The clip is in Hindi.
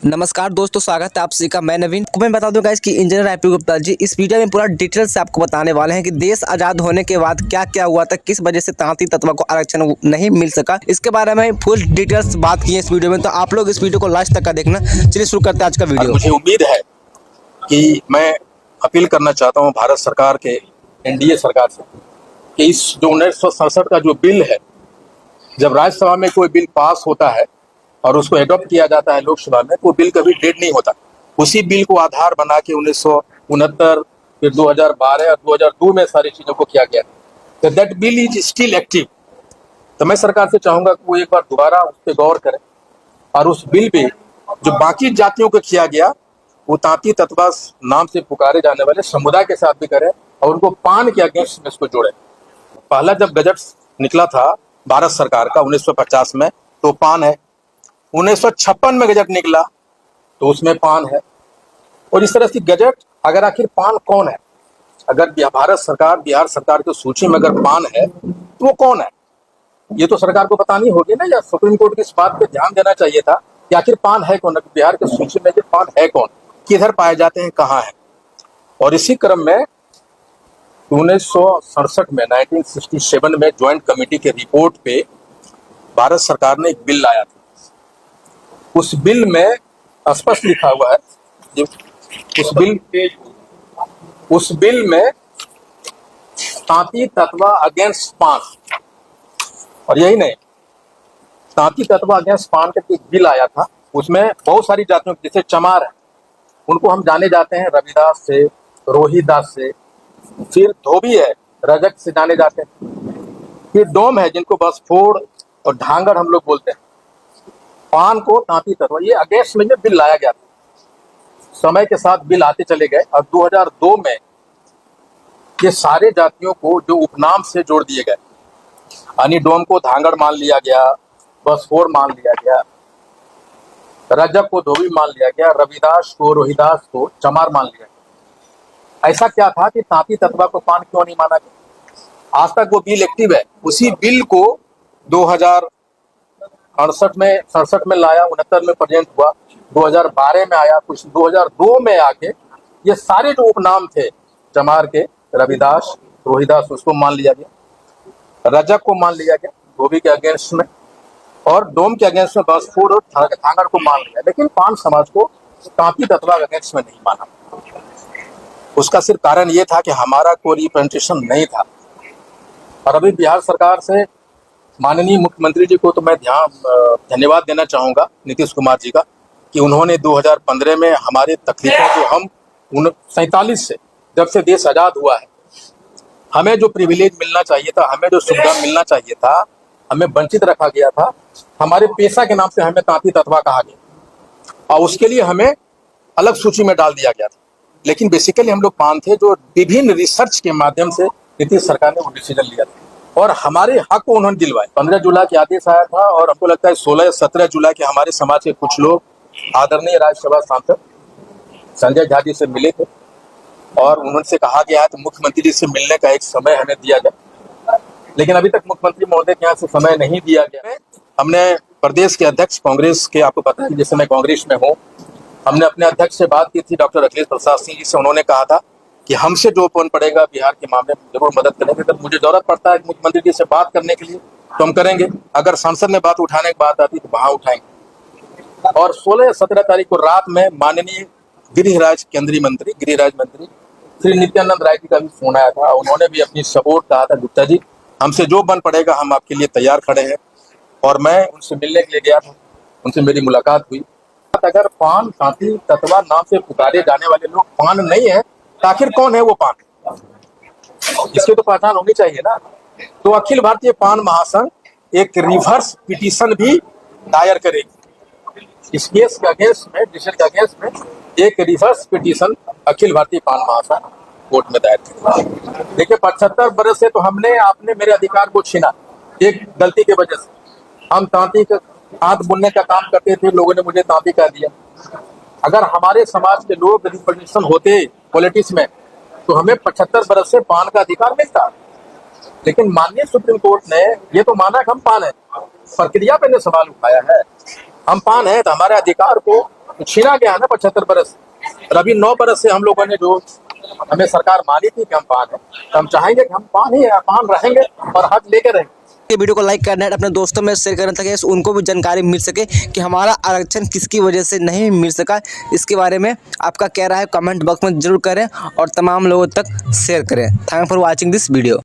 नमस्कार दोस्तों, स्वागत है आप सभी का। मैं नवीन को मैं बता दूं गाइस कि इंजीनियर रायपी गुप्ता जी इस वीडियो में पूरा डिटेल से आपको बताने वाले हैं कि देश आजाद होने के बाद क्या क्या हुआ था, किस वजह से तांती तत्वा को आरक्षण नहीं मिल सका, इसके बारे में फुल डिटेल्स बात की है इस वीडियो में। तो आप लोग इस वीडियो को लास्ट तक का देखना। चलिए शुरू करते हैं आज का वीडियो। मुझे उम्मीद है कि मैं अपील करना चाहता हूं भारत सरकार के एनडीए सरकार से कि इस जो 1967 का जो बिल है, जब राज्यसभा में कोई बिल पास होता है और उसको एडॉप्ट किया जाता है लोकसभा में, तो बिल कभी डेड नहीं होता। उसी बिल को आधार बना के 1969, फिर 2012 और 2002 में सारी चीजों को किया गया। तो that bill is still active. तो मैं सरकार से चाहूंगा कि वो एक बार दोबारा उस पर गौर करें और उस बिल पे जो बाकी जातियों को किया गया वो तांती तत्वा नाम से पुकारे जाने वाले समुदाय के साथ भी करें और उनको पान के अगेंस्ट में इसको जोड़े। पहला जब गजट निकला था भारत सरकार का 1950 में, तो पान है। 1956 में गजट निकला तो उसमें पान है। और इस तरह से गजट, अगर आखिर पान कौन है, अगर भारत सरकार, बिहार सरकार की सूची में अगर पान है तो वो कौन है, ये तो सरकार को पता नहीं होगी ना, या सुप्रीम कोर्ट की इस बात पे ध्यान देना चाहिए था कि आखिर पान है कौन, बिहार की सूची में ये पान है कौन, किधर पाए जाते हैं, कहाँ है। और इसी क्रम में 1967 में 1967 में ज्वाइंट कमेटी के रिपोर्ट पे भारत सरकार ने एक बिल लाया था। उस बिल में स्पष्ट लिखा हुआ है, उस बिल में तांती तत्वा अगेंस्ट पान, और यही नहीं, तांती तत्वा अगेंस्ट पान का एक बिल आया था। उसमें बहुत सारी जातियों, जैसे चमार है, उनको हम जाने जाते हैं रविदास से, रोहिदास से, फिर धोबी है, रजक से जाने जाते हैं, फिर डोम है जिनको बसफोड़ और ढांगर हम लोग बोलते हैं। पान को तांती तत्वा, ये अगेंस्ट में बिल लाया गया था। समय के साथ बिल आते चले गए और 2002 में ये सारे जातियों को जो उपनाम से जोड़ दिए गए, यानी डोम को धांगड़ मान लिया गया, बसफोड़ मान लिया गया, रजक को धोबी मान लिया गया, रविदास को, रोहिदास को चमार मान लिया गया। ऐसा क्या था कि तांती तत्वा को पान क्यों नहीं माना गया? आज तक वो बिल एक्टिव है। उसी बिल को 2068 में, 67 में लाया, 69 में प्रेजेंट हुआ, 2012 में आया, कुछ 2002 में आके ये सारे जो उपनाम थे चमार के, रविदास, रोहिदास, उसको मान लिया गया, रजक को मान लिया गया धोबी के अगेंस्ट में, और डोम के अगेंस्ट में बसफोड़ और धांगड़ को मान लिया, लेकिन पान समाज को तांती तत्वा के अगेंस्ट में नहीं माना। उसका सिर्फ कारण ये था कि हमारा कोई रिप्रेजेंटेशन नहीं था। और अभी बिहार सरकार से माननीय मुख्यमंत्री जी को तो मैं धन्यवाद देना चाहूंगा, नीतीश कुमार जी का, कि उन्होंने 2015 में हमारे तकलीफों को, हम 47 से, जब से देश आजाद हुआ है, हमें जो प्रिविलेज मिलना चाहिए था, हमें जो सुविधा मिलना चाहिए था, हमें वंचित रखा गया था। हमारे पेशा के नाम से हमें तांती तत्वा कहा गया और उसके लिए हमें अलग सूची में डाल दिया गया था। लेकिन बेसिकली हम लोग पान थे, जो विभिन्न रिसर्च के माध्यम से नीतीश सरकार ने वो डिसीजन लिया था और हमारे हक को उन्होंने दिलवाए। 15 जुलाई के आदेश आया था और हमको लगता है 16 या 17 जुलाई के हमारे समाज के कुछ लोग आदरणीय राज्यसभा सांसद संजय झा जी से मिले थे और उन्होंने कहा गया है तो मुख्यमंत्री जी से मिलने का एक समय हमें दिया जाए, लेकिन अभी तक मुख्यमंत्री महोदय के यहाँ से समय नहीं दिया गया। हमने प्रदेश के अध्यक्ष कांग्रेस के, आपको पता है जैसे मैं कांग्रेस में हूँ, हमने अपने अध्यक्ष से बात की थी, डॉक्टर अखिलेश प्रसाद सिंह जी से। उन्होंने कहा था कि हमसे जो पन पड़ेगा बिहार के मामले में जरूर मदद करेंगे। अगर मुझे जरूरत पड़ता है मुख्यमंत्री जी से बात करने के लिए तो हम करेंगे, अगर संसद में बात उठाने की बात आती तो वहां उठाएंगे। और 16 या 17 तारीख को रात में माननीय केंद्रीय मंत्री, गृह राज्य मंत्री श्री नित्यानंद राय जी का भी फोन आया था। उन्होंने भी अपनी सपोर्ट कहा था, गुप्ता जी हमसे जो बन पड़ेगा हम आपके लिए तैयार खड़े हैं। और मैं उनसे मिलने के लिए गया था, उनसे मेरी मुलाकात हुई। अगर पान तांती तत्वा नाम से पुकारे जाने वाले लोग पान नहीं है तो आखिर कौन है वो पान? इसकी तो पहचान होनी चाहिए ना। तो अखिल भारतीय पान महासंघ एक रिवर्स पिटीशन भी दायर करेगी इस केस के अगेंस्ट में, डिसीजन के अगेंस्ट में एक रिवर्स पिटीशन अखिल भारतीय पान महासंघ कोर्ट में दायर करेगी। देखिए 75 बरस से तो हमने, आपने मेरे अधिकार को छीना एक गलती की वजह से। हम तांती का हाथ बुनने का काम करते थे, लोगों ने मुझे तांती कह दिया। अगर हमारे समाज के लोग रिप्रेजेंटेशन होते पॉलिटिक्स में तो हमें 75 बरस से पान का अधिकार मिलता। लेकिन माननीय सुप्रीम कोर्ट ने ये तो माना कि हम पान है, प्रक्रिया पे ने सवाल उठाया है। हम पान है तो हमारे अधिकार को छीना गया है ना 75 बरस। और अभी 9 बरस से हम लोगों ने जो हमें सरकार मानी थी कि हम पान है, तो हम चाहेंगे कि हम पान ही पान रहेंगे और हक लेके रहेंगे। ये वीडियो को लाइक करना है, अपने दोस्तों में शेयर करना ताकि उनको भी जानकारी मिल सके कि हमारा आरक्षण किसकी वजह से नहीं मिल सका। इसके बारे में आपका क्या राय है कमेंट बॉक्स में जरूर करें और तमाम लोगों तक शेयर करें। Thank for watching this video.